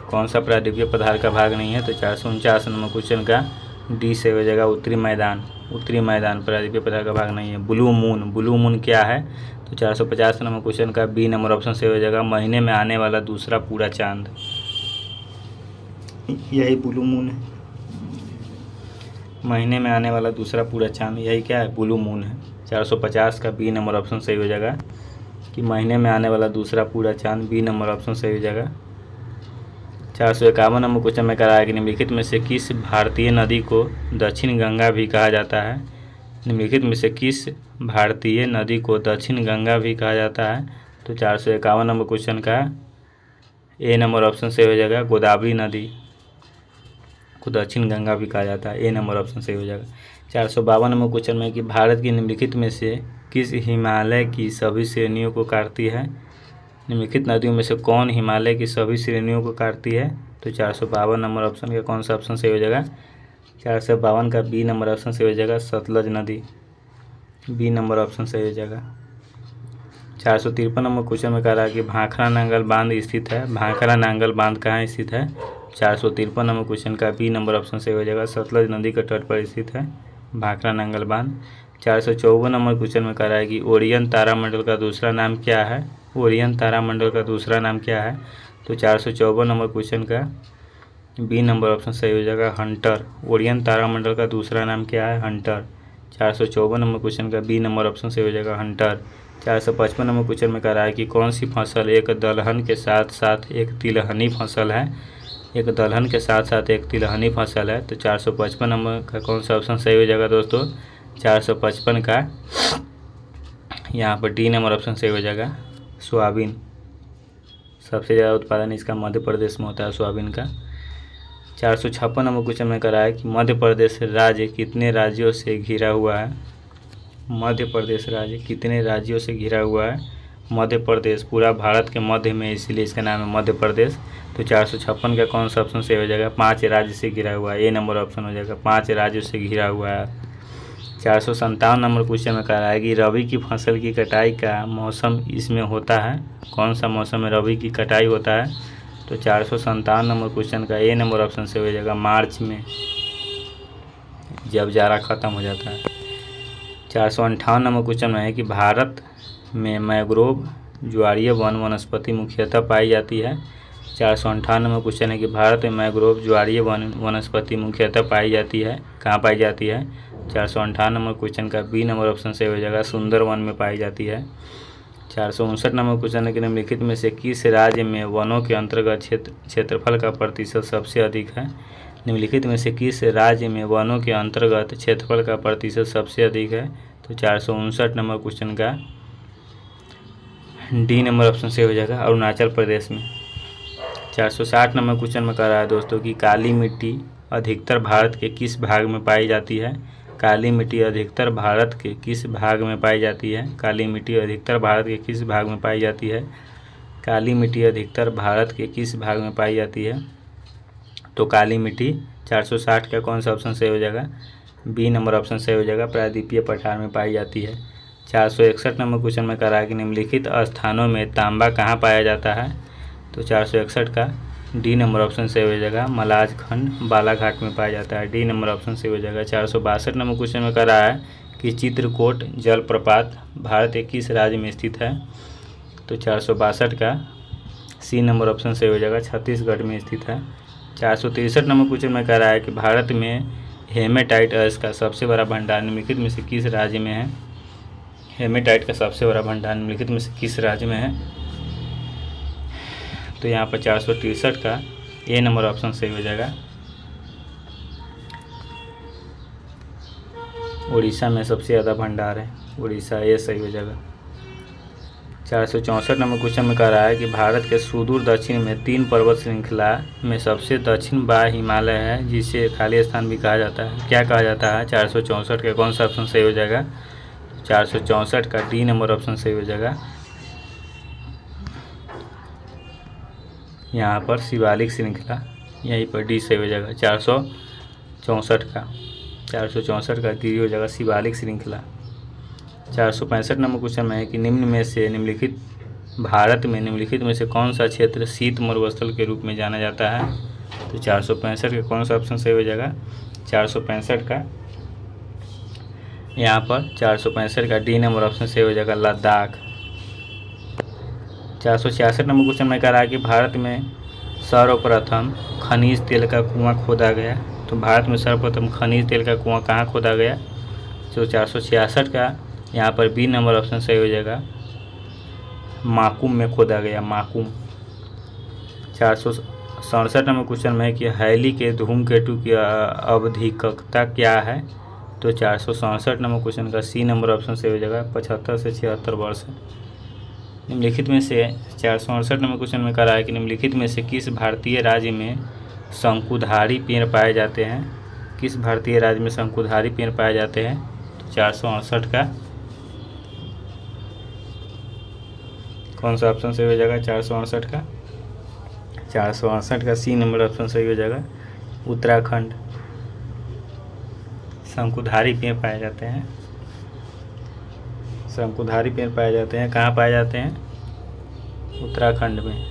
कौन सा प्रायद्वीपीय पठार का भाग नहीं है? तो 449 नंबर क्वेश्चन का डी से हो जाएगा, उत्तरी मैदान प्रायद्वीपीय पठार का भाग नहीं है। ब्लू मून क्या है? तो 450 नंबर क्वेश्चन का बी नंबर ऑप्शन से हो जाएगा, महीने में आने वाला दूसरा पूरा चांद, यही ब्लू मून है। महीने में आने वाला दूसरा पूरा चांद, यही क्या है? ब्लू मून है। 450 का बी नंबर ऑप्शन सही हो जाएगा कि महीने में आने वाला दूसरा पूरा चांद, बी नंबर ऑप्शन सही हो जाएगा। 451 नंबर क्वेश्चन में कहा है कि निम्नलिखित में से किस भारतीय नदी को दक्षिण गंगा भी कहा जाता है? निम्नलिखित में से किस भारतीय नदी को दक्षिण गंगा भी कहा जाता है? तो 451 नंबर क्वेश्चन का ए नंबर ऑप्शन सही हो जाएगा, गोदावरी नदी को दक्षिण गंगा भी कहा जाता है, ए नंबर ऑप्शन सही हो जाएगा। 452 नंबर क्वेश्चन में कि भारत की निम्नलिखित में से किस हिमालय की सभी श्रेणियों को काटती है? निम्नलिखित नदियों में से कौन हिमालय की सभी श्रेणियों को काटती है? तो 452 नंबर ऑप्शन का कौन सा ऑप्शन सही हो जाएगा? 452 का बी नंबर ऑप्शन सही हो जाएगा, सतलज नदी, बी नंबर ऑप्शन सही हो जाएगा। 453 नंबर क्वेश्चन में कह रहा है कि भाखड़ा नांगल बांध स्थित है। भाखड़ा नांगल बांध कहाँ स्थित है? 453 नंबर क्वेश्चन का बी नंबर ऑप्शन सही हो जाएगा, सतलज नदी के तट पर स्थित है भाखड़ा नांगल बांध। 454 नंबर क्वेश्चन में कह रहा है कि ओरियन तारामंडल का दूसरा नाम क्या है? ओरियन तारामंडल का दूसरा नाम क्या है? तो 454 नंबर क्वेश्चन का बी नंबर ऑप्शन सही हो जाएगा, हंटर। ओरियन तारामंडल का दूसरा नाम क्या है? हंटर। 454 नंबर क्वेश्चन का बी नंबर ऑप्शन सही हो जाएगा, हंटर। 455 नंबर क्वेश्चन में कह रहा है कि कौन सी फसल एक दलहन के साथ साथ एक तिलहनी फसल है? एक दलहन के साथ साथ एक तिलहनी फसल है। तो 455 नंबर का कौन सा ऑप्शन सही हो जाएगा दोस्तों? 455 का यहाँ पर डी नंबर ऑप्शन सही हो जाएगा, सोयाबीन। सबसे ज़्यादा उत्पादन इसका मध्य प्रदेश में होता है, सोयाबीन का। 456 नंबर क्वेश्चन में कह रहा है कि मध्य प्रदेश राज्य कितने राज्यों से घिरा हुआ है? मध्य प्रदेश राज्य कितने राज्यों से घिरा हुआ है? मध्य प्रदेश पूरा भारत के मध्य में, इसीलिए इसका नाम है मध्य प्रदेश। तो 456 का कौन सा ऑप्शन सही हो जाएगा? 5 राज्य से घिरा हुआ है, ए नंबर ऑप्शन हो जाएगा, 5 राज्यों से घिरा हुआ है। 457 नंबर क्वेश्चन में कह रहा है कि रबी की फसल की कटाई का मौसम इसमें होता है। कौन सा मौसम में रबी की कटाई होता है? तो 457 नंबर क्वेश्चन का ए नंबर ऑप्शन से हो जाएगा, मार्च में, जब जाड़ा खत्म हो जाता है। 458 नंबर क्वेश्चन में है कि भारत में मैंग्रोव ज्वारीय वन वनस्पति मुख्यतः पाई जाती है। 458 नंबर क्वेश्चन है कि भारत में मैंग्रोव ज्वारीय वन वनस्पति मुख्यतः पाई जाती है, कहाँ पाई जाती है? 458 नंबर क्वेश्चन का बी नंबर ऑप्शन से हो जाएगा, सुंदरवन में पाई जाती है। 459 नंबर क्वेश्चन है कि निम्नलिखित में से किस राज्य में वनों के अंतर्गत क्षेत्रफल का प्रतिशत सबसे अधिक है? निम्नलिखित में से किस राज्य में वनों के अंतर्गत क्षेत्रफल का प्रतिशत सबसे अधिक है? तो 459 नंबर क्वेश्चन का डी नंबर ऑप्शन से हो जाएगा, अरुणाचल प्रदेश में। 460 नंबर क्वेश्चन में कह रहा है दोस्तों कि काली मिट्टी अधिकतर भारत के किस भाग में पाई जाती है? काली मिट्टी अधिकतर भारत के किस भाग में पाई जाती है? काली मिट्टी अधिकतर भारत के किस भाग में पाई जाती है? काली मिट्टी अधिकतर भारत के किस भाग में पाई जाती है? तो काली मिट्टी 460 का कौन सा ऑप्शन सही हो जाएगा? बी नंबर ऑप्शन सही हो जाएगा, प्रायद्वीपीय पठार में पाई जाती है। 461 नंबर क्वेश्चन में कह रहा है कि निम्नलिखित स्थानों में तांबा कहाँ पाया जाता है? तो 461 का डी नंबर ऑप्शन सही हो जाएगा, मलाज खंड बालाघाट में पाया जाता है। डी नंबर ऑप्शन सही हो जाएगा। 462 नंबर क्वेश्चन में कह रहा है कि चित्रकूट जलप्रपात भारत के किस राज्य में स्थित है? तो 462 का सी नंबर ऑप्शन सही हो जाएगा, छत्तीसगढ़ में स्थित है। 463 नंबर क्वेश्चन में कह रहा है कि भारत में हेमेटाइट अयस्क का सबसे बड़ा भंडार निम्नलिखित में से किस राज्य में है? हेमेटाइट का सबसे बड़ा भंडार निम्नलिखित में से किस राज्य में है? तो यहाँ पर 463 का ए नंबर ऑप्शन सही हो जाएगा, उड़ीसा में सबसे ज़्यादा भंडार है, उड़ीसा, ये सही हो जाएगा। 464 नंबर क्वेश्चन में कह रहा है कि भारत के सुदूर दक्षिण में 3 पर्वत श्रृंखला में सबसे दक्षिण बा हिमालय है, जिसे खाली स्थान भी कहा जाता है। क्या कहा जाता है? 464 का कौन सा ऑप्शन सही हो जाएगा? 464 का डी नंबर ऑप्शन सही हो जाएगा, यहाँ पर शिवालिक श्रृंखला, यहीं पर डी सही हो जाएगा। 464 का डी हो जाएगा शिवालिक श्रृंखला। 465 नंबर क्वेश्चन में है कि भारत में निम्नलिखित में से कौन सा क्षेत्र शीत मरुस्थल के रूप में जाना जाता है? तो 465 का कौन सा ऑप्शन सही हो जाएगा? 465 का यहाँ पर 465 का डी नंबर ऑप्शन सही हो जाएगा, लद्दाख। 466 नंबर क्वेश्चन में कह रहा है कि भारत में सर्वप्रथम खनिज तेल का कुआं खोदा गया। तो भारत में सर्वप्रथम खनिज तेल का कुआं कहाँ खोदा गया? तो 466 का यहाँ पर बी नंबर ऑप्शन सही हो जाएगा, माकुम में खोदा गया, माकुम। 467 नंबर क्वेश्चन में है कि हैली के धूमकेतु की अवधिकता क्या है? तो 467 नंबर क्वेश्चन का सी नंबर ऑप्शन सही हो जाएगा, 75 से 76 वर्ष। निम्नलिखित में से 468 नंबर क्वेश्चन में कह रहा है कि निम्नलिखित में से किस भारतीय राज्य में शंकुधारी पेड़ पाए जाते हैं? किस भारतीय राज्य में शंकुधारी पेड़ पाए जाते हैं? तो 468 का कौन सा ऑप्शन सही हो जाएगा? 468 का सी नंबर ऑप्शन सही हो जाएगा, उत्तराखंड। शंकुधारी पेड़ पाए जाते हैं, शंकुधारी पेड़ पाए जाते हैं, कहाँ पाए जाते हैं? उत्तराखंड में।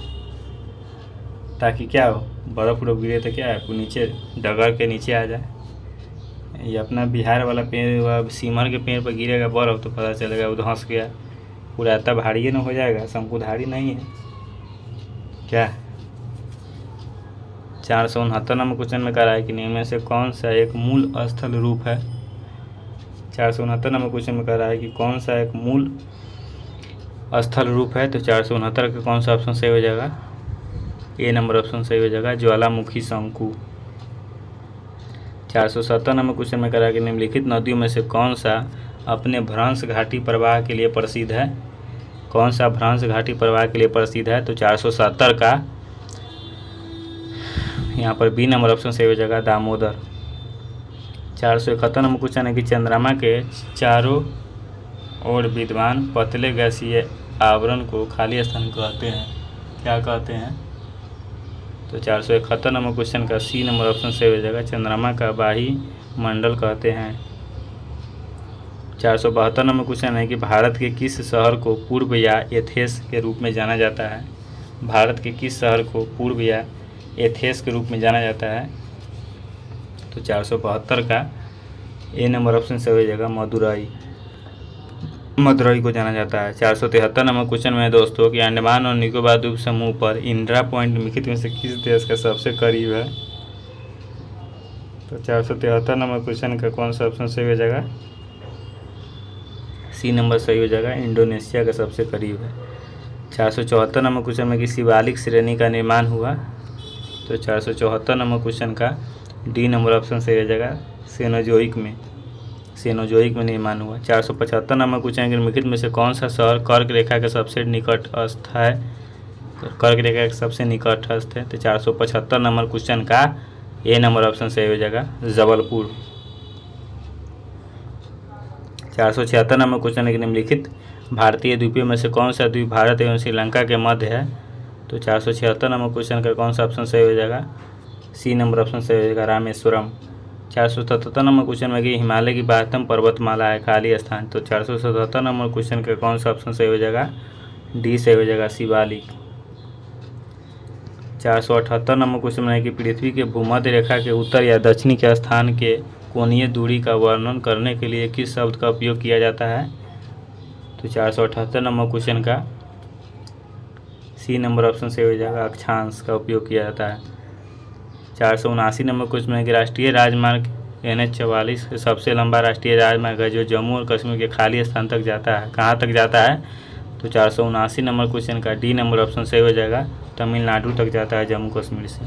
ताकि क्या हो, बर्फ़ उर्फ गिरे तो क्या है, वो नीचे डगर के नीचे आ जाए। ये अपना बिहार वाला पेड़, सीमर के पेड़ पर गिरेगा बर्फ़ तो पता चलेगा वो धंस गया, पूरा इतना भारी न हो जाएगा। शंकुधारी नहीं है क्या? 469 नंबर क्वेश्चन में कह रहा है कि निम्न में से कौन सा एक मूल स्थल रूप है? 469 नंबर क्वेश्चन में कह रहा है कि कौन सा एक मूल स्थल रूप है? तो 469 का कौन सा ऑप्शन सही हो जाएगा? ए नंबर ऑप्शन सही हो जाएगा, ज्वालामुखी शंकु। 470 नंबर क्वेश्चन में कह रहा है कि निम्नलिखित नदियों में से कौन सा अपने भ्रंश घाटी प्रवाह के लिए प्रसिद्ध है? कौन सा भ्रंश घाटी प्रवाह के लिए प्रसिद्ध है? तो 470 का यहाँ पर बी नंबर ऑप्शन सही हो जाएगा, दामोदर। 471 नंबर क्वेश्चन है कि चंद्रमा के चारों ओर विद्यमान पतले गैसीय आवरण को खाली स्थान कहते हैं, क्या कहते हैं? तो 471 नंबर क्वेश्चन का सी नंबर ऑप्शन सही हो जाएगा, चंद्रमा का बाही मंडल कहते हैं। 472 नंबर क्वेश्चन है कि भारत के किस शहर को पूर्व या एथेंस के रूप में जाना जाता है? भारत के किस शहर को पूर्व या एथेंस के रूप में जाना जाता है? तो 472 का ए नंबर ऑप्शन सही हो जाएगा, मदुरई, मदुरई को जाना जाता है। 473 नंबर क्वेश्चन में है दोस्तों कि अंडमान और निकोबार द्वीप समूह पर इंदिरा पॉइंट निम्नलिखित में से किस देश का सबसे करीब है? तो 473 नंबर क्वेश्चन का कौन सा ऑप्शन सही हो जाएगा? सी नंबर सही हो जाएगा, इंडोनेशिया का सबसे करीब है। 474 नंबर क्वेश्चन में कि शिवालिक श्रेणी का निर्माण हुआ? तो 474 नंबर क्वेश्चन का डी नंबर ऑप्शन सही हो जाएगा, सेनोजोइक में निर्माण हुआ। 475 नंबर क्वेश्चन के निम्नलिखित में से कौन सा शहर कर्क रेखा के सबसे निकटस्थ है? कर्क रेखा के सबसे निकटस्थ है। तो 475 नंबर क्वेश्चन का ए नंबर ऑप्शन सही हो जाएगा, जबलपुर। 476 नंबर क्वेश्चन है कि निम्नलिखित भारतीय द्वीपों में से कौन सा द्वीप भारत एवं श्रीलंका के मध्य है। तो 476 नंबर क्वेश्चन का कौन सा ऑप्शन सही हो जाएगा, सी नंबर ऑप्शन सही हो जाएगा, रामेश्वरम। 477 नंबर क्वेश्चन में कि हिमालय की बाह्यतम पर्वतमाला है खाली स्थान। तो 477 नंबर क्वेश्चन का कौन सा ऑप्शन सही हो जाएगा, डी सही हो जाएगा, शिवालिक। 478 नंबर क्वेश्चन में कि पृथ्वी के भूमध्य रेखा के उत्तर या दक्षिणी के स्थान के कोणीय दूरी का वर्णन करने के लिए किस शब्द का उपयोग किया जाता है। तो 478 नंबर क्वेश्चन का सी नंबर ऑप्शन सही हो जाएगा, अक्षांश का उपयोग किया जाता है। 479 नंबर क्वेश्चन में कि राष्ट्रीय राजमार्ग NH44 सबसे लंबा राष्ट्रीय राजमार्ग है जो जम्मू और कश्मीर के खाली स्थान तक जाता है, कहाँ तक जाता है। तो 479 नंबर क्वेश्चन का डी नंबर ऑप्शन सही हो जाएगा, तमिलनाडु तक जाता है जम्मू कश्मीर से,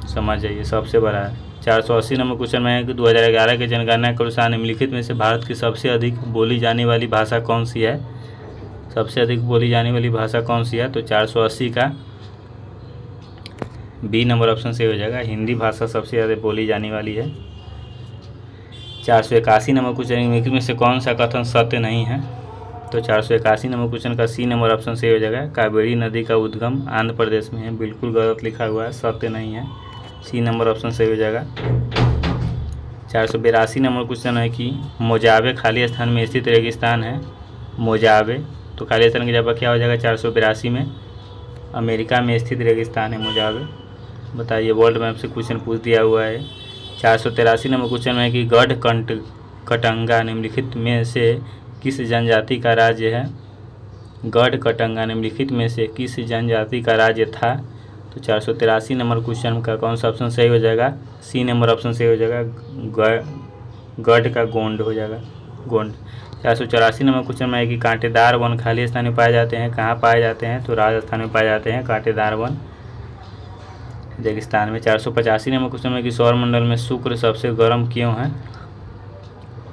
समझ जाइए सबसे बड़ा है। 480 नंबर क्वेश्चन में है कि 2011 के जनगणना के अनुसार निम्नलिखित में से भारत की सबसे अधिक बोली जाने वाली भाषा कौन सी है। सबसे अधिक बोली जाने वाली भाषा कौन सी है। तो 480 का बी नंबर ऑप्शन सही हो जाएगा, हिंदी भाषा सबसे ज़्यादा बोली जाने वाली है। 481 नंबर क्वेश्चन निम्नलिखित में से कौन सा कथन सत्य नहीं है। तो 481 नंबर क्वेश्चन का सी नंबर ऑप्शन सही हो जाएगा, कावेरी नदी का उद्गम आंध्र प्रदेश में है, बिल्कुल गलत लिखा हुआ है, सत्य नहीं है, सी नंबर ऑप्शन सही हो जाएगा। 482 नंबर क्वेश्चन है कि मोजावे खाली स्थान में स्थित रेगिस्तान है। मोजावे तो खाली स्थान की जगह क्या हो जाएगा 482 में, अमेरिका में स्थित रेगिस्तान है मोजावे। बताइए, वर्ल्ड मैप से क्वेश्चन पूछ दिया हुआ है। 483 नंबर क्वेश्चन में है कि गढ़ कटंगा निम्नलिखित में से किस जनजाति का राज्य है। गढ़ कटंगा निम्नलिखित में से किस जनजाति का राज्य था। तो 483 नंबर क्वेश्चन का कौन सा ऑप्शन सही हो जाएगा, सी नंबर ऑप्शन सही हो जाएगा, गढ़ का गोंड हो जाएगा, गोंड। 484 नंबर क्वेश्चन में है कि कांटेदार वन खाली स्थान में पाए जाते हैं, कहाँ पाए जाते हैं। तो राजस्थान में पाए जाते हैं कांटेदार वन, रेगिस्तान में। 485 नंबर क्वेश्चन में कि सौरमंडल में शुक्र सबसे गर्म क्यों है।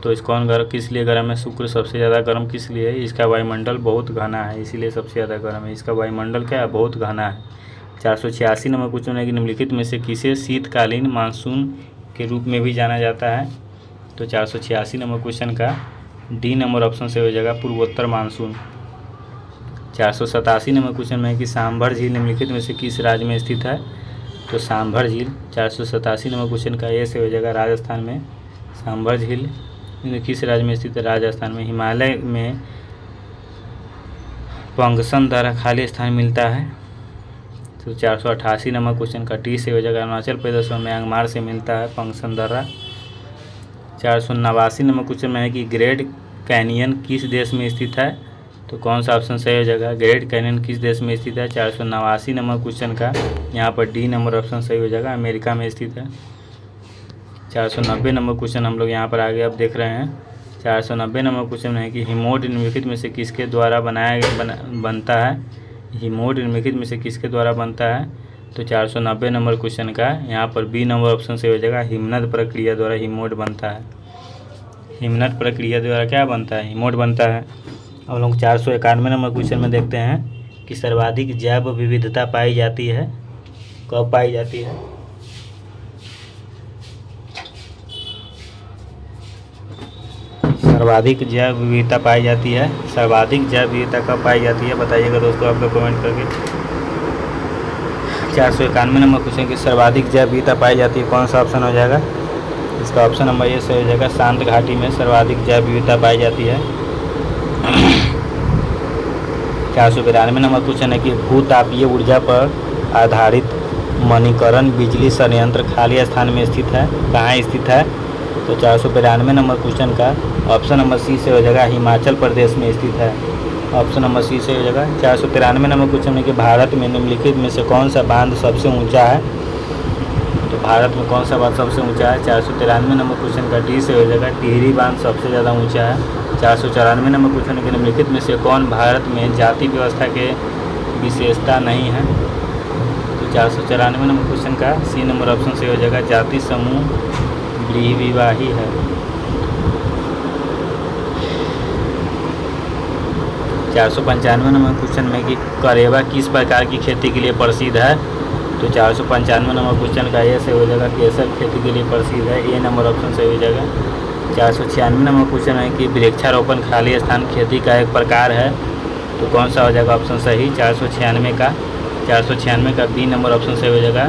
तो इस कौन गर्म किस लिए गर्म है, शुक्र सबसे ज़्यादा गर्म किस लिए है। इसका वायुमंडल बहुत घना है, इसीलिए सबसे ज़्यादा गर्म है, इसका वायुमंडल क्या है, बहुत घना है। 486 नंबर क्वेश्चन है कि निम्नलिखित में से किसे शीतकालीन मानसून के रूप में भी जाना जाता है। तो 486 नंबर क्वेश्चन का डी नंबर ऑप्शन से हो जाएगा, पूर्वोत्तर मानसून। 487 नंबर क्वेश्चन में है कि सांभर झील निम्नलिखित में से किस राज्य में स्थित है। तो सांभर झील 487 नंबर क्वेश्चन का ए से हो जाएगा, राजस्थान में। सांभर झील किस राज्य में स्थित है, राजस्थान में। हिमालय में पंगसन द्वारा खाली स्थान मिलता है। तो 488 नंबर क्वेश्चन का टी से हो जाएगा, अरुणाचल प्रदेश में म्यांमार से मिलता है पंगसन द्वारा। 489 नंबर क्वेश्चन में है कि ग्रेट कैनियन किस देश में स्थित है। तो कौन सा ऑप्शन सही हो जाएगा, ग्रेट कैनियन किस देश में स्थित है। 489 नंबर क्वेश्चन का यहाँ पर डी नंबर ऑप्शन सही हो जाएगा, अमेरिका में स्थित है। 490 नंबर क्वेश्चन हम लोग यहाँ पर आगे अब देख रहे हैं। 490 नंबर क्वेश्चन है कि हिमोड निम्नलिखित में से किसके द्वारा बनता है। हिमोड निम्नलिखित में से किसके द्वारा बनता है। तो 490 नंबर क्वेश्चन का यहाँ पर बी नंबर ऑप्शन से हो जाएगा, हिमनद प्रक्रिया द्वारा हिमोड बनता है। हिमनद प्रक्रिया द्वारा क्या बनता है, हिमोड बनता है। हम लोग 491 नंबर क्वेश्चन में देखते हैं कि सर्वाधिक जैव विविधता पाई जाती है, कब पाई जाती है। सर्वाधिक जैव विविधता पाई जाती है, सर्वाधिक जैव विविधता कब पाई जाती है बताइएगा दोस्तों आप लोग कमेंट करके। 491 नंबर क्वेश्चन की सर्वाधिक जैव विविधता पाई जाती है, कौन सा ऑप्शन हो जाएगा। इसका ऑप्शन नंबर ये सही हो जाएगा, शांत घाटी में सर्वाधिक जैव विविधता पाई जाती है। 492 नंबर क्वेश्चन है कि भूतापीय ऊर्जा पर आधारित मणिकरण बिजली संयंत्र खाली स्थान में स्थित है, कहाँ स्थित है। तो 492 नंबर क्वेश्चन का ऑप्शन नंबर सी से हो जाएगा, हिमाचल प्रदेश में स्थित है, ऑप्शन नंबर सी से हो जाएगा। 493 नंबर क्वेश्चन है कि भारत में निम्नलिखित में से कौन सा बांध सबसे ऊंचा है। तो भारत में कौन सा बांध सबसे ऊंचा है। 493 नंबर क्वेश्चन का डी से हो जाएगा, टिहरी बांध सबसे ज़्यादा ऊंचा है। 494 नंबर क्वेश्चन है कि निम्नलिखित में से कौन भारत में जाति व्यवस्था के विशेषता नहीं है। तो 494 नंबर क्वेश्चन का सी नंबर ऑप्शन से हो जाएगा, जाति समूह द्विविवाही है। 495 नंबर क्वेश्चन में कि करेवा किस प्रकार की खेती के लिए प्रसिद्ध है। तो 495 नंबर क्वेश्चन का ये से हो जाएगा, केसर खेती के लिए प्रसिद्ध है, ए नंबर ऑप्शन से हो जाएगा। 496 नंबर क्वेश्चन है कि वृक्षारोपण खाली स्थान खेती का एक प्रकार है, तो कौन सा हो जाएगा ऑप्शन सही 496 का बी नंबर ऑप्शन सही हो जाएगा।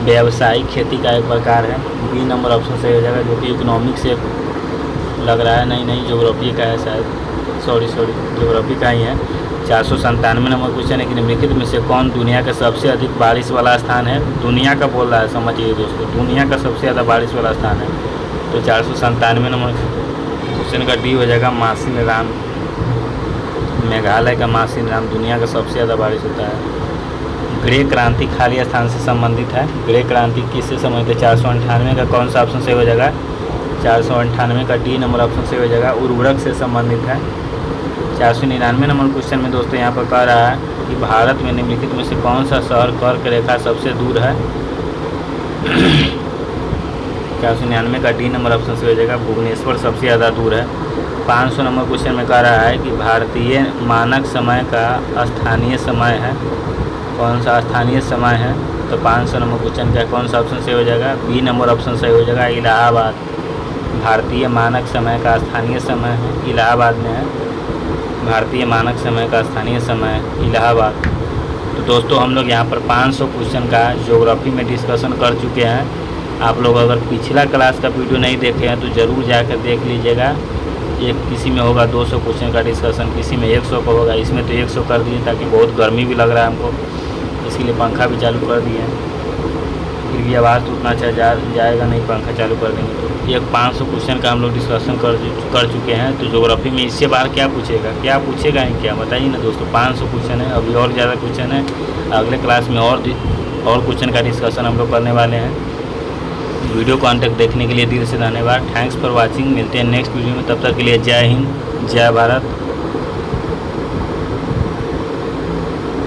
व्यावसायिक खेती का एक प्रकार है, बी नंबर ऑप्शन सही हो जाएगा, जो कि इकोनॉमिक से लग रहा है, नहीं ज्योग्राफी का है शायद, सॉरी ज्योग्राफी का ही है। 497 नंबर क्वेश्चन है कि निम्नलिखित में से कौन दुनिया का सबसे अधिक बारिश वाला स्थान है। दुनिया का बोल रहा है, समझिए दोस्तों, दुनिया का सबसे ज़्यादा बारिश वाला स्थान है। तो 497 नंबर क्वेश्चन का डी हो जाएगा मासिनराम, मेघालय का मासिनराम दुनिया का सबसे ज़्यादा बारिश होता है। ग्रे क्रांति खाली स्थान से संबंधित है, ग्रे क्रांति किससे संबंधित है 498 का कौन सा ऑप्शन सही हो जाएगा 498 का डी नंबर ऑप्शन सही हो जाएगा, उर्वरक से संबंधित है। 499 नंबर क्वेश्चन में दोस्तों यहाँ पर कह रहा है कि भारत में निम्नलिखित में से कौन सा शहर कर्क रेखा सबसे दूर है। 499 का डी नंबर ऑप्शन से हो जाएगा, भुवनेश्वर सबसे ज़्यादा दूर है। 500 नंबर क्वेश्चन में कह रहा है कि भारतीय मानक समय का स्थानीय समय है, कौन सा स्थानीय समय है। तो 500 नंबर क्वेश्चन का कौन सा ऑप्शन सही हो जाएगा, बी नंबर ऑप्शन सही हो जाएगा, इलाहाबाद। भारतीय मानक समय का स्थानीय समय है, इलाहाबाद में है। भारतीय मानक समय का स्थानीय समय इलाहाबाद। तो दोस्तों हम लोग यहाँ पर 500 क्वेश्चन का ज्योग्राफी में डिस्कशन कर चुके हैं। आप लोग अगर पिछला क्लास का वीडियो नहीं देखे हैं तो ज़रूर जाकर देख लीजिएगा। एक किसी में होगा 200 क्वेश्चन का डिस्कशन, किसी में 100 का होगा, इसमें तो 100 कर दिए ताकि बहुत गर्मी भी लग रहा है हमको, इसीलिए पंखा भी चालू कर दिए हैं। फिर भी आवाज़ तो उतना अच्छा जाएगा नहीं, पंखा चालू कर देंगे तो। एक 500 क्वेश्चन का हम लोग डिस्कशन कर चुके हैं। तो ज्योग्राफी में इससे बार क्या पूछेगा ही क्या बताइए ना दोस्तों। 500 क्वेश्चन है, अभी और ज़्यादा क्वेश्चन है। अगले क्लास में और क्वेश्चन का डिस्कशन हम लोग करने वाले हैं। वीडियो को अंत तक देखने के लिए दिल से धन्यवाद। Thanks for watching. मिलते हैं नेक्स्ट वीडियो में, तब तक के लिए जय हिंद, जय भारत।